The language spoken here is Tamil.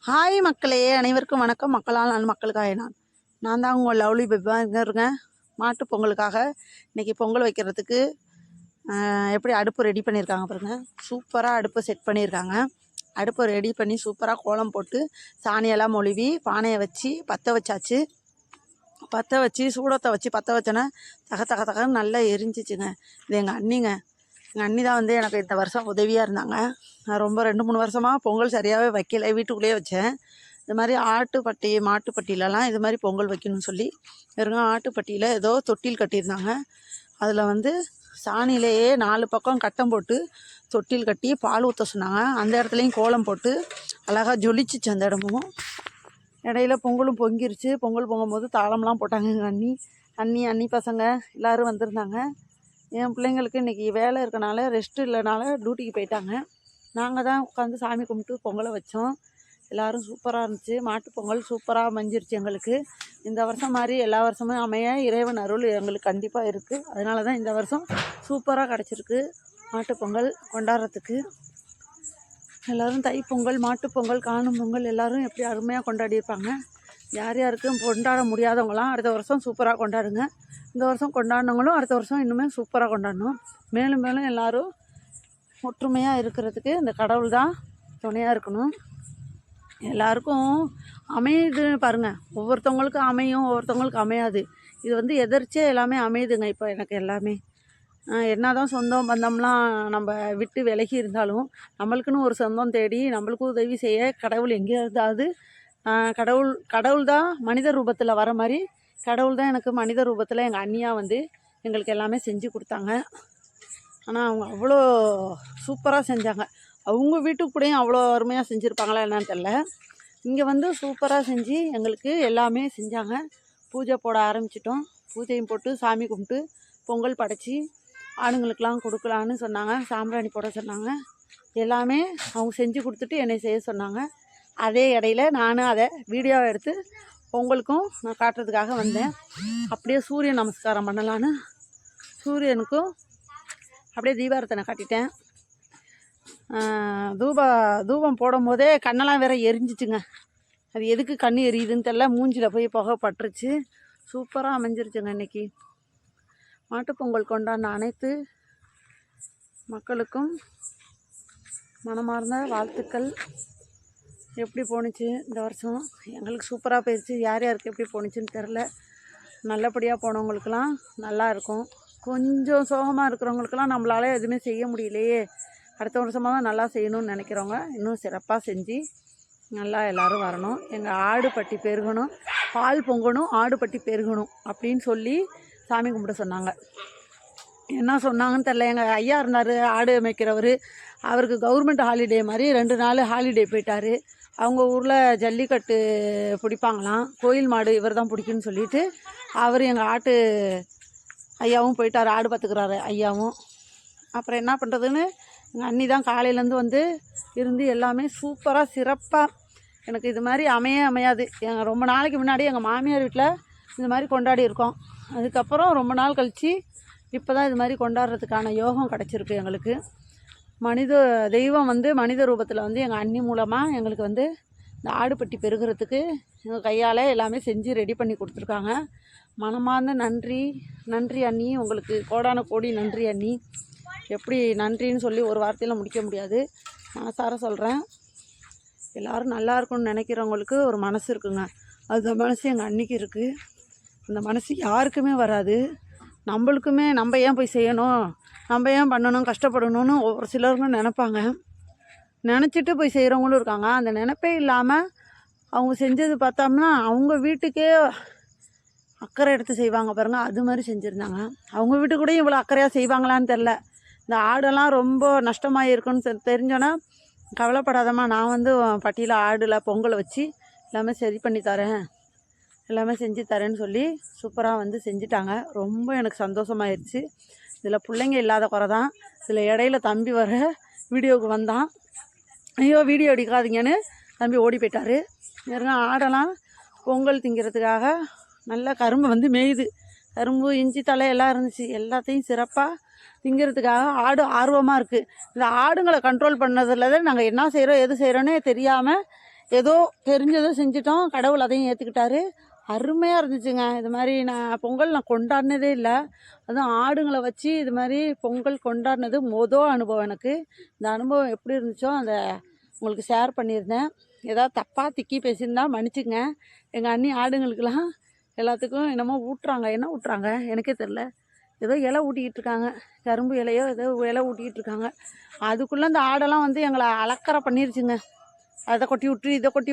ஹாய் மக்களே, அனைவருக்கும் வணக்கம். மக்களால் நான் மக்களுக்காக நான் தான் உங்கள் லவ்லி பெப்பா இருக்கேன். மாட்டு பொங்கலுக்காக இன்றைக்கி பொங்கல் வைக்கிறதுக்கு எப்படி அடுப்பு ரெடி பண்ணியிருக்காங்க பாருங்கள். சூப்பராக அடுப்பை செட் பண்ணியிருக்காங்க. அடுப்பை ரெடி பண்ணி சூப்பராக கோலம் போட்டு சாணியெல்லாம் மொழுவி பானையை வச்சு பற்ற வச்சாச்சு. பற்ற வச்சு சூடத்தை வச்சு பற்ற வச்சோன்னே தகன்னு நல்லா எரிஞ்சிச்சுங்க. இது எங்கள் அண்ணி தான் வந்து எனக்கு இந்த வருஷம் உதவியாக இருந்தாங்க. நான் ரொம்ப 2-3 வருஷமாக பொங்கல் சரியாகவே வைக்கலை, வீட்டுக்குள்ளேயே வச்சேன். இது மாதிரி ஆட்டுப்பட்டி மாட்டுப்பட்டியிலலாம் இது மாதிரி பொங்கல் வைக்கணும்னு சொல்லி வெறுங்க ஆட்டுப்பட்டியில் ஏதோ தொட்டில் கட்டியிருந்தாங்க. அதில் வந்து சாணியிலேயே 4 பக்கம் கட்டம் போட்டு தொட்டில் கட்டி பால் ஊற்ற சொன்னாங்க. அந்த இடத்துலையும் கோலம் போட்டு அழகாக ஜொலிச்சிச்சு. அந்த இடமும் இடையில பொங்கலும் பொங்கிருச்சு. பொங்கல் பொங்கும்போது தாளம்லாம் போட்டாங்க. எங்கள் அண்ணி பசங்க எல்லோரும் வந்திருந்தாங்க. என் பிள்ளைங்களுக்கு இன்றைக்கி வேலை இருக்கனால ரெஸ்ட் இல்லைனால டியூட்டிக்கு போயிட்டாங்க. நாங்கள் தான் உட்காந்து சாமி கும்பிட்டு பொங்கலை வச்சோம். எல்லோரும் சூப்பராக இருந்துச்சு. மாட்டு பொங்கல் சூப்பராக மஞ்சிருச்சு எங்களுக்கு. இந்த வருஷம் மாதிரி எல்லா வருஷமும் அமைய இறைவன் அருள் எங்களுக்கு கண்டிப்பாக இருக்குது. அதனால தான் இந்த வருஷம் சூப்பராக கிடச்சிருக்கு மாட்டு பொங்கல் கொண்டாடுறதுக்கு. எல்லோரும் தைப்பொங்கல், மாட்டுப்பொங்கல், காணும் பொங்கல் எல்லோரும் எப்படி அருமையாக கொண்டாடியிருப்பாங்க. யார் யாருக்கும் கொண்டாட முடியாதவங்களாம் அடுத்த வருஷம் சூப்பராக கொண்டாடுங்க. இந்த வருஷம் கொண்டாடினவங்களும் அடுத்த வருஷம் இன்னுமே சூப்பராக கொண்டாடணும். மேலும் மேலும் எல்லோரும் ஒற்றுமையாக இருக்கிறதுக்கு இந்த கடவுள் தான் துணையாக இருக்கணும். எல்லாருக்கும் அமையுதுன்னு பாருங்கள். ஒவ்வொருத்தவங்களுக்கும் அமையும், ஒவ்வொருத்தவங்களுக்கு அமையாது. இது வந்து எதர்ச்சியாக எல்லாமே அமையுதுங்க. இப்போ எனக்கு எல்லாமே என்ன தான் சொந்தம் பந்தம்லாம் நம்ம விட்டு விலகி இருந்தாலும் நம்மளுக்குன்னு ஒரு சொந்தம் தேடி நம்மளுக்கும் உதவி செய்ய கடவுள் எங்கே இருந்தாவது கடவுள் தான் மனித ரூபத்தில் வர மாதிரி கடவுள் தான் எனக்கு மனித ரூபத்தில் எங்கள் அண்ணியாக வந்து எங்களுக்கு எல்லாமே செஞ்சு கொடுத்தாங்க. ஆனால் அவங்க அவ்வளோ சூப்பராக செஞ்சாங்க. அவங்க வீட்டுக்கு கூடயும் அவ்வளோ அருமையாக செஞ்சுருப்பாங்களா என்னன்னு தெரில. இங்கே வந்து சூப்பராக செஞ்சு எங்களுக்கு எல்லாமே செஞ்சாங்க. பூஜை போட ஆரம்பிச்சிட்டோம். பூஜையும் போட்டு சாமி கும்பிட்டு பொங்கல் படைச்சி ஆளுங்களுக்கெலாம் கொடுக்கலான்னு சொன்னாங்க. சாம்பிராணி போட சொன்னாங்க. எல்லாமே அவங்க செஞ்சு கொடுத்துட்டு என்னை செய்ய சொன்னாங்க. அதே இடையில நானும் அதை வீடியோவை எடுத்து பொங்கலுக்கும் நான் காட்டுறதுக்காக வந்தேன். அப்படியே சூரிய நமஸ்காரம் பண்ணலான்னு சூரியனுக்கும் அப்படியே தீபாரத்தனை காட்டிட்டேன். தூபம் போடும் போதே கண்ணெல்லாம் வேற எரிஞ்சிச்சுங்க. அது எதுக்கு கண் எரியுதுன்னு தெரியல. மூஞ்சியில் போய் புகை பட்டுருச்சு. சூப்பராக அமைஞ்சிருச்சுங்க. இன்றைக்கி மாட்டுப்பொங்கல் கொண்டாடின அனைத்து மக்களுக்கும் மனமார்ந்த வாழ்த்துக்கள். எப்படி போணுச்சு இந்த வருஷம்? எங்களுக்கு சூப்பராக போயிடுச்சு. யார் யாருக்கு எப்படி போணுச்சுன்னு தெரில. நல்லபடியாக போனவங்களுக்கெல்லாம் நல்லா இருக்கும். கொஞ்சம் சோகமாக இருக்கிறவங்களுக்கெல்லாம் நம்மளால எதுவுமே செய்ய முடியலையே, அடுத்த வருஷமாக தான் நல்லா செய்யணும்னு நினைக்கிறவங்க இன்னும் சிறப்பாக செஞ்சு நல்லா எல்லோரும் வரணும். எங்கள் ஆடுபட்டி பெருகணும், பால் பொங்கணும், ஆடுபட்டி பெருகணும் அப்படின்னு சொல்லி சாமி கும்பிட சொன்னாங்க. என்ன சொன்னாங்கன்னு தெரில. எங்கள் ஐயா இருந்தார் ஆடு மேய்க்கிறவர். அவருக்கு கவர்மெண்ட் ஹாலிடே மாதிரி 2 நாள் ஹாலிடே போயிட்டார். அவங்க ஊரில் ஜல்லிக்கட்டு பிடிப்பாங்களாம். கோயில் மாடு இவர் தான் பிடிக்குன்னு சொல்லிவிட்டு அவர் எங்கள் ஆட்டு ஐயாவும் போயிட்டார். ஆடு பார்த்துக்கிறாரு ஐயாவும். அப்புறம் என்ன பண்ணுறதுன்னு எங்கள் அண்ணி தான் காலையிலேருந்து வந்து இருந்து எல்லாமே சூப்பராக சிறப்பாக. எனக்கு இது மாதிரி அமையாது. எங்கள் ரொம்ப நாளைக்கு முன்னாடி எங்கள் மாமியார் வீட்டில் இது மாதிரி கொண்டாடி இருக்கோம். அதுக்கப்புறம் ரொம்ப நாள் கழித்து இப்போ தான் இது மாதிரி கொண்டாடுறதுக்கான யோகம் கிடச்சிருக்கு எங்களுக்கு. தெய்வம் வந்து மனித ரூபத்தில் வந்து எங்கள் அண்ணி மூலமாக எங்களுக்கு வந்து இந்த ஆடுபட்டி பெருகிறதுக்கு எங்கள் கையால் எல்லாமே செஞ்சு ரெடி பண்ணி கொடுத்துருக்காங்க. மனமார்ந்த நன்றி அண்ணி. உங்களுக்கு கோடான கோடி நன்றி அண்ணி. எப்படி நன்றின்னு சொல்லி ஒரு வார்த்தையில் முடிக்க முடியாது. மனசார சொல்கிறேன். எல்லோரும் நல்லா இருக்கும்னு நினைக்கிறவங்களுக்கு ஒரு மனசு இருக்குங்க. அந்த மனசு எங்கள் அன்னிக்கு இருக்குது. அந்த மனசு யாருக்குமே வராது. நம்மளுக்குமே நம்ம ஏன் போய் செய்யணும், நம்ம ஏன் பண்ணணும், கஷ்டப்படணும்னு ஒரு சிலருங்க நினைப்பாங்க. நினச்சிட்டு போய் செய்கிறவங்களும் இருக்காங்க. அந்த நினைப்பே இல்லாமல் அவங்க செஞ்சது பார்த்தோம்னா அவங்க வீட்டுக்கே அக்கறை எடுத்து செய்வாங்க பாருங்கள். அது மாதிரி செஞ்சுருந்தாங்க. அவங்க வீட்டு கூட இவ்வளோ அக்கறையாக செய்வாங்களான்னு தெரில. இந்த ஆடெல்லாம் ரொம்ப நஷ்டமாக இருக்குன்னு தெரிஞ்சோன்னா கவலைப்படாதம்மா, நான் வந்து பட்டியில் ஆடில் பொங்கலை வச்சு எல்லாமே சரி பண்ணி தரேன், எல்லாமே செஞ்சு தரேன்னு சொல்லி சூப்பராக வந்து செஞ்சுட்டாங்க. ரொம்ப எனக்கு சந்தோஷமாயிருச்சு. இதில் பிள்ளைங்க இல்லாத குறை தான். இதில் இடையில தம்பி வர வீடியோவுக்கு வந்தான். ஐயோ வீடியோ எடுக்காதீங்கன்னு தம்பி ஓடி போயிட்டார். வெறும் ஆடெல்லாம் பொங்கல் திங்கிறதுக்காக நல்ல கரும்பு வந்து மேயுது. கரும்பு, இஞ்சி தலை எல்லாம் இருந்துச்சு. எல்லாத்தையும் சிறப்பாக திங்கிறதுக்காக ஆடு ஆர்வமாக இருக்குது. இந்த ஆடுங்களை கண்ட்ரோல் பண்ணதில் தான் நாங்கள் என்ன செய்கிறோம் எது செய்கிறோன்னே தெரியாமல் ஏதோ தெரிஞ்சதை செஞ்சிட்டோம், கடவுள் அதையும் ஏற்றுக்கிட்டாரு. அருமையாக இருந்துச்சுங்க. இது மாதிரி நான் பொங்கல் கொண்டாடினதே இல்லை. அதுவும் ஆடுங்களை வச்சு இது மாதிரி பொங்கல் கொண்டாடினது அனுபவம் எனக்கு. இந்த அனுபவம் எப்படி இருந்துச்சோ அதை உங்களுக்கு ஷேர் பண்ணியிருந்தேன். ஏதாவது தப்பாக திக்கி பேசியிருந்தா மன்னிச்சுங்க. எங்கள் அண்ணி ஆடுங்களுக்கெல்லாம் எல்லாத்துக்கும் என்னமோ ஊட்டுறாங்க. என்ன ஊட்டுறாங்க எனக்கே தெரில. ஏதோ இலை ஊட்டிக்கிட்டு இருக்காங்க, கரும்பு இலையோ ஏதோ இலை ஊட்டிக்கிட்டு இருக்காங்க. அதுக்குள்ளே அந்த ஆடெல்லாம் வந்து எங்களை அலக்கறை பண்ணிருச்சுங்க. அதை கொட்டி விட்டு இதை கொட்டி